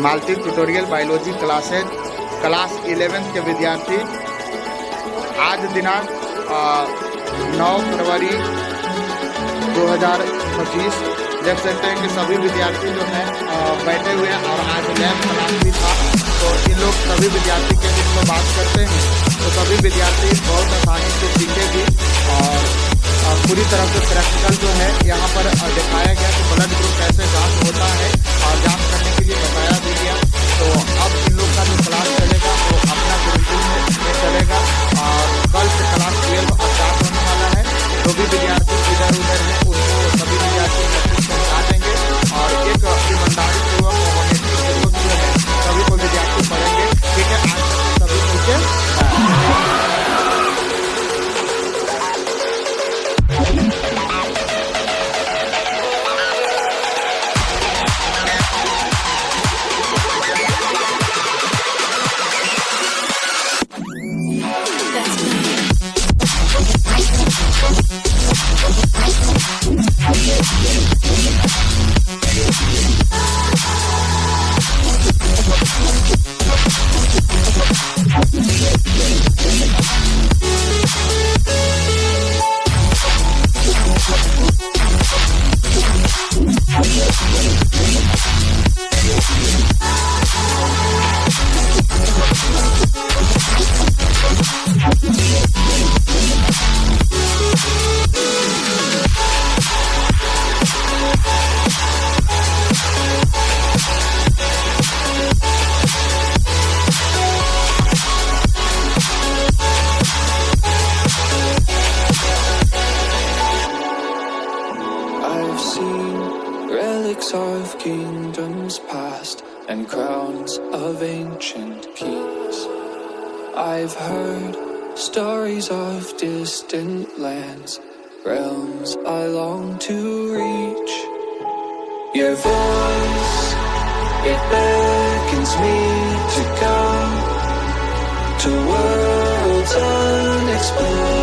Multi tutorial biology classes class 11th के विद्यार्थी आज दिनांक 9 फरवरी 2025 देख सकते हैं कि सभी विद्यार्थी जो हैं बैठे हुए हैं और आज लैब क्लास भी था। तो इन लोग सभी विद्यार्थी के जिसको बात करते हैं तो सभी विद्यार्थी बहुत आसानी से सीखे भी और पूरी तरह से प्रैक्टिकल जो है यहाँ पर दिखाया गया कि ब्लड ग्रुप कैसे जांच होता है और जांच करने के लिए बताया भी गया। तो अब इन लोग का जो क्लास चलेगा वो अपना गुरुकुल में चलेगा और कल से क्लास 12 स्टार्ट होने वाला है। जो भी विद्यार्थी इधर उधर है उनको सभी विद्यार्थी समझा देंगे और एक ईमानदारी पूर्वक जो है सभी को विद्यार्थी पढ़ेंगे। ठीक है, आज सभी नीचे of kingdoms past and crowns of ancient kings. I've heard stories of distant lands, realms I long to reach. Your voice, it beckons me to go to worlds unexplored.